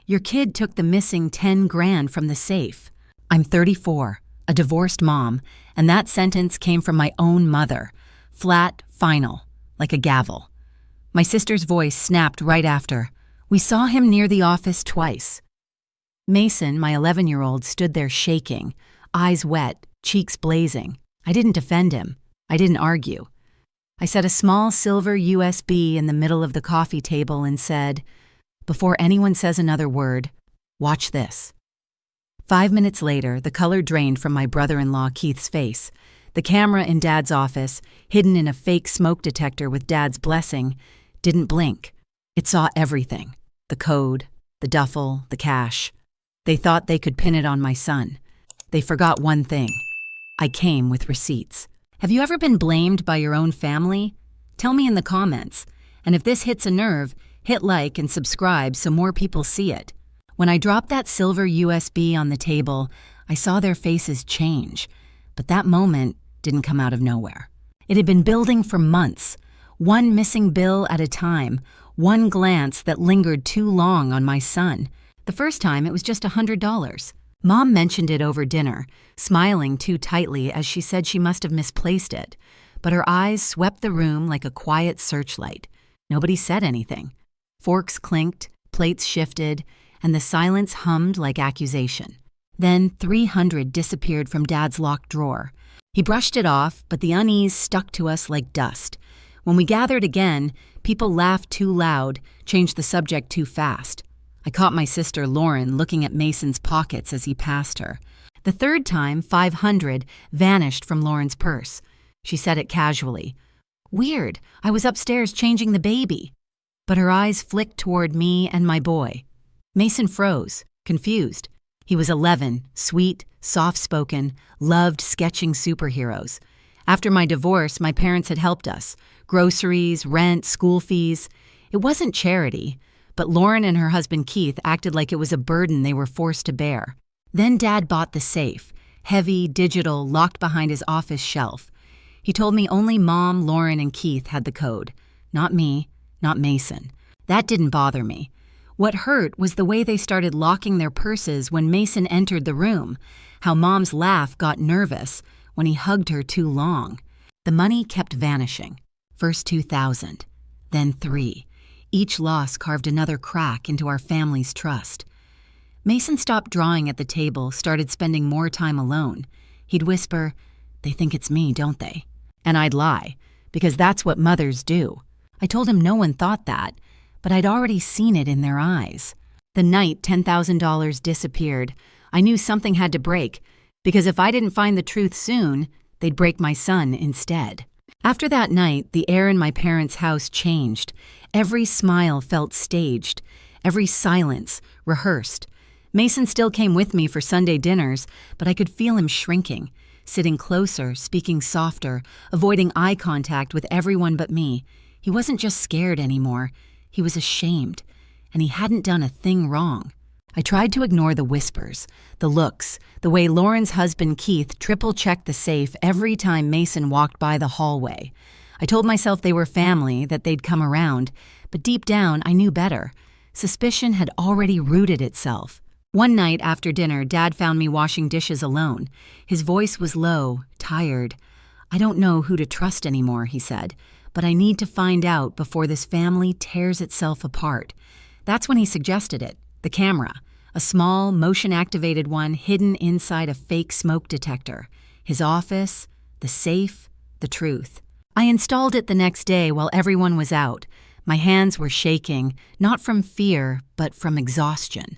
Your kid took the missing 10 grand from the safe. I'm 34, a divorced mom, and that sentence came from my own mother. Flat, final, like a gavel. My sister's voice snapped right after. We saw him near the office twice. Mason, my 11-year-old, stood there shaking, eyes wet, cheeks blazing. I didn't defend him. I didn't argue. I set a small silver USB in the middle of the coffee table and said, "Before anyone says another word, watch this." 5 minutes later, the color drained from my brother-in-law Keith's face. The camera in Dad's office, hidden in a fake smoke detector with Dad's blessing, didn't blink. It saw everything. The code, the duffel, the cash. They thought they could pin it on my son. They forgot one thing. I came with receipts. Have you ever been blamed by your own family? Tell me in the comments. And if this hits a nerve, hit like and subscribe so more people see it. When I dropped that silver USB on the table, I saw their faces change. But that moment didn't come out of nowhere. It had been building for months. One missing bill at a time. One glance that lingered too long on my son. The first time it was just $100. Mom mentioned it over dinner, smiling too tightly as she said she must have misplaced it. But her eyes swept the room like a quiet searchlight. Nobody said anything. Forks clinked, plates shifted, and the silence hummed like accusation. Then $300 disappeared from Dad's locked drawer. He brushed it off, but the unease stuck to us like dust. When we gathered again, people laughed too loud, changed the subject too fast. I caught my sister Lauren looking at Mason's pockets as he passed her. The third time, $500 vanished from Lauren's purse. She said it casually. "Weird, I was upstairs changing the baby." But her eyes flicked toward me and my boy. Mason froze, confused. He was 11, sweet, soft-spoken, loved sketching superheroes. After my divorce, my parents had helped us. Groceries, rent, school fees. It wasn't charity, but Lauren and her husband Keith acted like it was a burden they were forced to bear. Then Dad bought the safe, heavy, digital, locked behind his office shelf. He told me only Mom, Lauren, and Keith had the code. Not me, not Mason. That didn't bother me. What hurt was the way they started locking their purses when Mason entered the room, how Mom's laugh got nervous when he hugged her too long. The money kept vanishing. First 2,000, then 3. Each loss carved another crack into our family's trust. Mason stopped drawing at the table, started spending more time alone. He'd whisper, "They think it's me, don't they?" And I'd lie, because that's what mothers do. I told him no one thought that, but I'd already seen it in their eyes. The night $10,000 disappeared, I knew something had to break, because if I didn't find the truth soon, they'd break my son instead. After that night, the air in my parents' house changed. Every smile felt staged, every silence rehearsed. Mason still came with me for Sunday dinners, but I could feel him shrinking, sitting closer, speaking softer, avoiding eye contact with everyone but me. He wasn't just scared anymore. He was ashamed, and he hadn't done a thing wrong. I tried to ignore the whispers, the looks, the way Lauren's husband Keith triple-checked the safe every time Mason walked by the hallway. I told myself they were family, that they'd come around, but deep down I knew better. Suspicion had already rooted itself. One night after dinner, Dad found me washing dishes alone. His voice was low, tired. "I don't know who to trust anymore," he said, "but I need to find out before this family tears itself apart." That's when he suggested it, the camera. A small, motion-activated one hidden inside a fake smoke detector. His office, the safe, the truth. I installed it the next day while everyone was out. My hands were shaking, not from fear, but from exhaustion.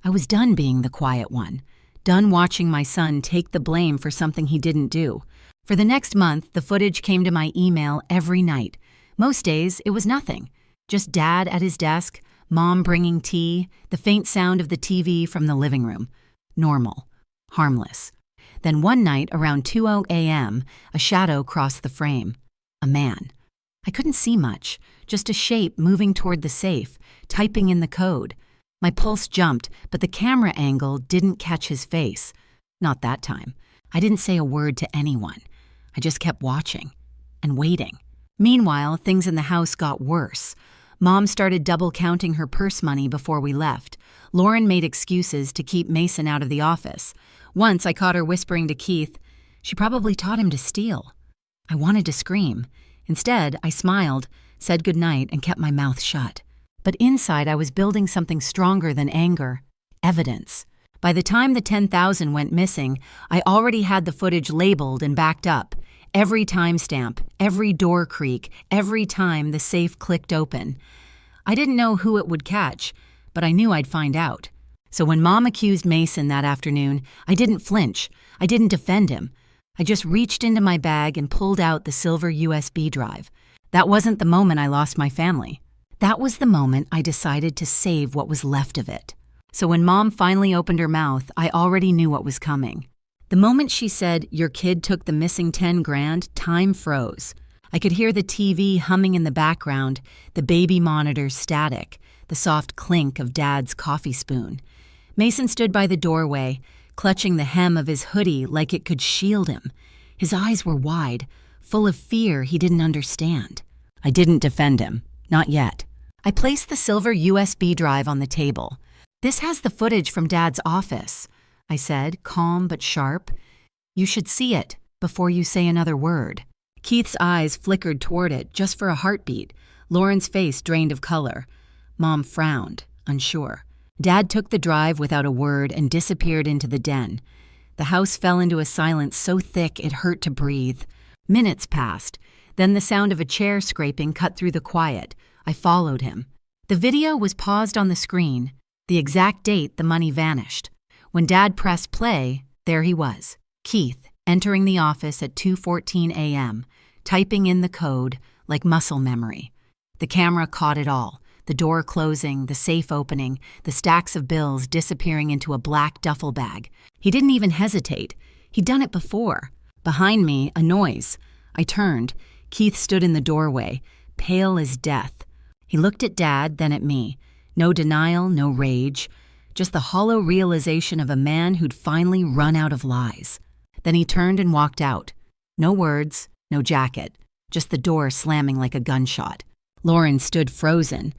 I was done being the quiet one, done watching my son take the blame for something he didn't do. For the next month, the footage came to my email every night. Most days, it was nothing. Just Dad at his desk, Mom bringing tea, the faint sound of the TV from the living room. Normal. Harmless. Then one night, around 2:00 a.m., a shadow crossed the frame. A man. I couldn't see much, just a shape moving toward the safe, typing in the code. My pulse jumped, but the camera angle didn't catch his face. Not that time. I didn't say a word to anyone. I just kept watching and waiting. Meanwhile, things in the house got worse. Mom started double counting her purse money before we left. Lauren made excuses to keep Mason out of the office. Once I caught her whispering to Keith, "She probably taught him to steal." I wanted to scream. Instead, I smiled, said goodnight, and kept my mouth shut. But inside, I was building something stronger than anger: evidence. By the time the 10,000 went missing, I already had the footage labeled and backed up. Every timestamp, every door creak, every time the safe clicked open. I didn't know who it would catch, but I knew I'd find out. So when Mom accused Mason that afternoon, I didn't flinch. I didn't defend him. I just reached into my bag and pulled out the silver USB drive. That wasn't the moment I lost my family. That was the moment I decided to save what was left of it. So when Mom finally opened her mouth, I already knew what was coming. The moment she said, "Your kid took the missing 10 grand, time froze. I could hear the TV humming in the background, the baby monitor static, the soft clink of Dad's coffee spoon. Mason stood by the doorway, clutching the hem of his hoodie like it could shield him. His eyes were wide, full of fear he didn't understand. I didn't defend him. Not yet. I placed the silver USB drive on the table. "This has the footage from Dad's office," I said, calm but sharp. "You should see it before you say another word." Keith's eyes flickered toward it just for a heartbeat. Lauren's face drained of color. Mom frowned, unsure. Dad took the drive without a word and disappeared into the den. The house fell into a silence so thick it hurt to breathe. Minutes passed. Then the sound of a chair scraping cut through the quiet. I followed him. The video was paused on the screen, the exact date the money vanished. When Dad pressed play, there he was, Keith, entering the office at 2:14 a.m., typing in the code like muscle memory. The camera caught it all, the door closing, the safe opening, the stacks of bills disappearing into a black duffel bag. He didn't even hesitate. He'd done it before. Behind me, a noise. I turned. Keith stood in the doorway, pale as death. He looked at Dad, then at me. No denial, no rage. Just the hollow realization of a man who'd finally run out of lies. Then he turned and walked out. No words, no jacket, just the door slamming like a gunshot. Lauren stood frozen.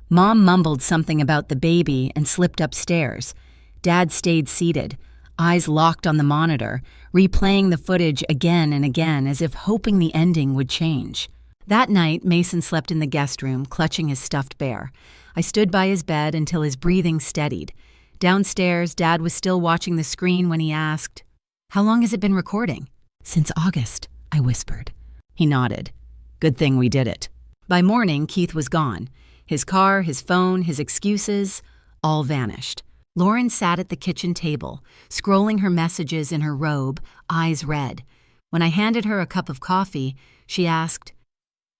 Mom mumbled something about the baby and slipped upstairs. Dad stayed seated, eyes locked on the monitor, replaying the footage again and again as if hoping the ending would change. That night, Mason slept in the guest room, clutching his stuffed bear. I stood by his bed until his breathing steadied. Downstairs, Dad was still watching the screen when he asked, "How long has it been recording?" "Since August," I whispered. He nodded. "Good thing we did it." By morning, Keith was gone. His car, his phone, his excuses, all vanished. Lauren sat at the kitchen table, scrolling her messages in her robe, eyes red. When I handed her a cup of coffee, she asked,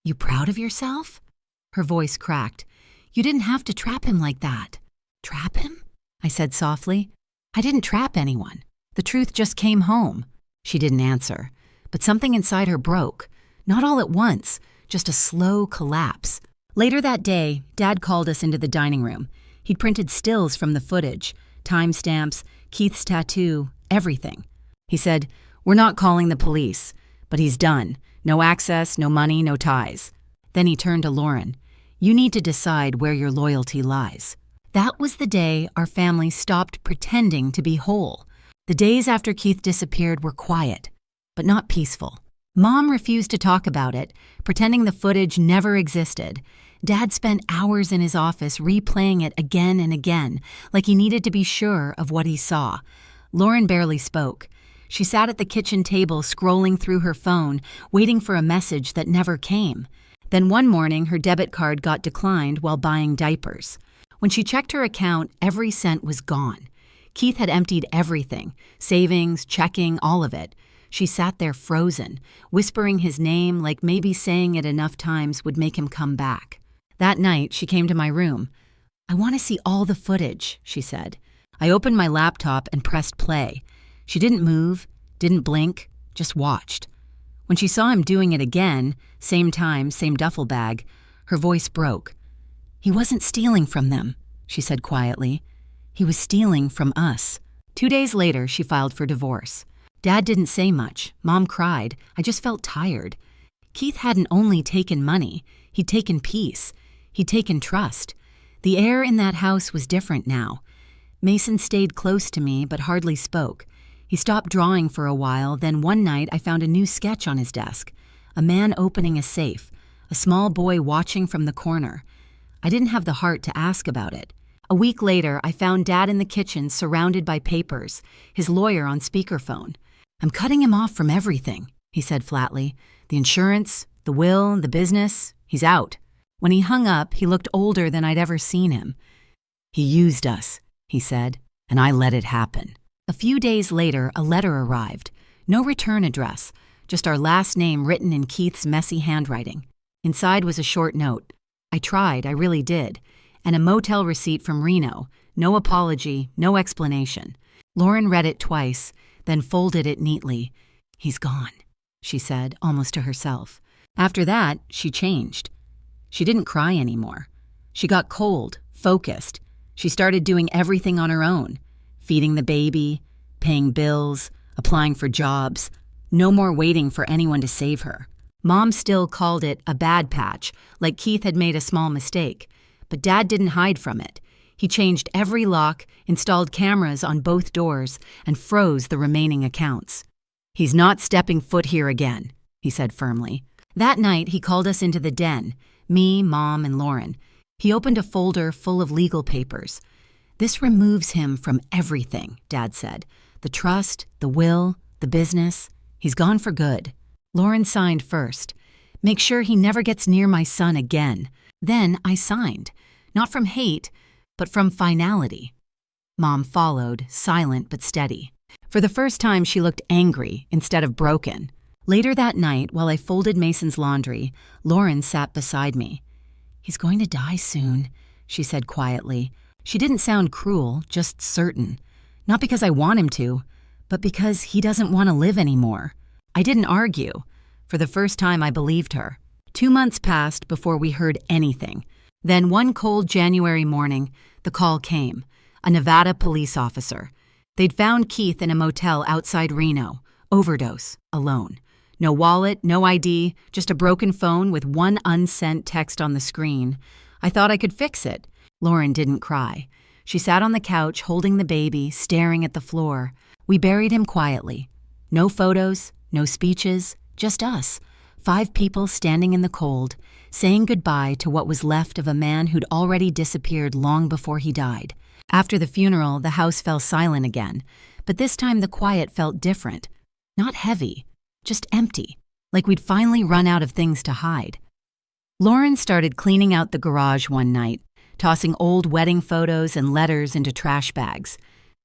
"You proud of yourself?" Her voice cracked. "You didn't have to trap him like that." "Trap him?" I said softly. "I didn't trap anyone. The truth just came home." She didn't answer, but something inside her broke. Not all at once, just a slow collapse. Later that day, Dad called us into the dining room. He'd printed stills from the footage, timestamps, Keith's tattoo, everything. He said, "We're not calling the police, but he's done. No access, no money, no ties." Then he turned to Lauren. "You need to decide where your loyalty lies." That was the day our family stopped pretending to be whole. The days after Keith disappeared were quiet, but not peaceful. Mom refused to talk about it, pretending the footage never existed. Dad spent hours in his office replaying it again and again, like he needed to be sure of what he saw. Lauren barely spoke. She sat at the kitchen table scrolling through her phone, waiting for a message that never came. Then one morning, her debit card got declined while buying diapers. When she checked her account, every cent was gone. Keith had emptied everything, savings, checking, all of it. She sat there frozen, whispering his name like maybe saying it enough times would make him come back. That night, she came to my room. "I want to see all the footage," she said. I opened my laptop and pressed play. She didn't move, didn't blink, just watched. When she saw him doing it again, same time, same duffel bag, her voice broke. "He wasn't stealing from them," she said quietly. "He was stealing from us." 2 days later, she filed for divorce. Dad didn't say much. Mom cried. I just felt tired. Keith hadn't only taken money, he'd taken peace. He'd taken trust. The air in that house was different now. Mason stayed close to me but hardly spoke. He stopped drawing for a while, then one night I found a new sketch on his desk. A man opening a safe, a small boy watching from the corner. I didn't have the heart to ask about it. A week later, I found Dad in the kitchen surrounded by papers, his lawyer on speakerphone. "I'm cutting him off from everything," he said flatly. "The insurance, the will, the business, he's out." When he hung up, he looked older than I'd ever seen him. "He used us," he said, "and I let it happen." A few days later, a letter arrived. No return address, just our last name written in Keith's messy handwriting. Inside was a short note. I tried, I really did. And a motel receipt from Reno. No apology, no explanation. Lauren read it twice, then folded it neatly. "He's gone," she said, almost to herself. After that, she changed. She didn't cry anymore. She got cold, focused. She started doing everything on her own. Feeding the baby, paying bills, applying for jobs. No more waiting for anyone to save her. Mom still called it a bad patch, like Keith had made a small mistake. But Dad didn't hide from it. He changed every lock, installed cameras on both doors, and froze the remaining accounts. "He's not stepping foot here again," he said firmly. That night, he called us into the den, me, Mom, and Lauren. He opened a folder full of legal papers. "This removes him from everything," Dad said. "The trust, the will, the business. He's gone for good." Lauren signed first. "Make sure he never gets near my son again." Then I signed, not from hate, but from finality. Mom followed, silent but steady. For the first time, she looked angry instead of broken. Later that night, while I folded Mason's laundry, Lauren sat beside me. "He's going to die soon," she said quietly. She didn't sound cruel, just certain. Not because I want him to, but because he doesn't want to live anymore. I didn't argue. For the first time, I believed her. 2 months passed before we heard anything. Then one cold January morning, the call came. A Nevada police officer. They'd found Keith in a motel outside Reno. Overdose. Alone. No wallet, no ID, just a broken phone with one unsent text on the screen. I thought I could fix it. Lauren didn't cry. She sat on the couch holding the baby, staring at the floor. We buried him quietly. No photos, no speeches, just us. 5 people standing in the cold, saying goodbye to what was left of a man who'd already disappeared long before he died. After the funeral, the house fell silent again, but this time the quiet felt different. Not heavy, just empty, like we'd finally run out of things to hide. Lauren started cleaning out the garage one night, tossing old wedding photos and letters into trash bags.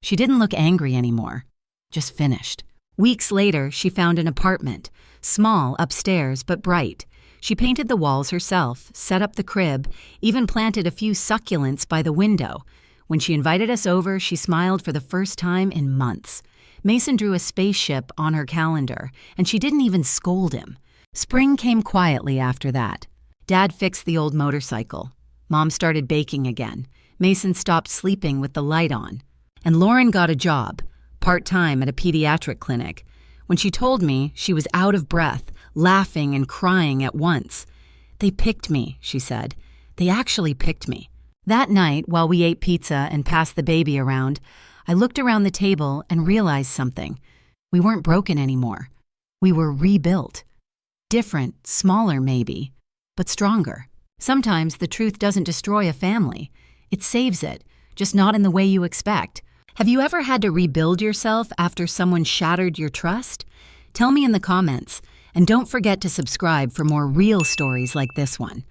She didn't look angry anymore, just finished. Weeks later, she found an apartment, small upstairs but bright. She painted the walls herself, set up the crib, even planted a few succulents by the window. When she invited us over, she smiled for the first time in months. Mason drew a spaceship on her calendar, and she didn't even scold him. Spring came quietly after that. Dad fixed the old motorcycle. Mom started baking again. Mason stopped sleeping with the light on. And Lauren got a job, part-time at a pediatric clinic. When she told me, she was out of breath, laughing and crying at once. "They picked me," she said. "They actually picked me." That night, while we ate pizza and passed the baby around, I looked around the table and realized something. We weren't broken anymore. We were rebuilt. Different, smaller maybe, but stronger. Sometimes the truth doesn't destroy a family. It saves it, just not in the way you expect. Have you ever had to rebuild yourself after someone shattered your trust? Tell me in the comments, and don't forget to subscribe for more real stories like this one.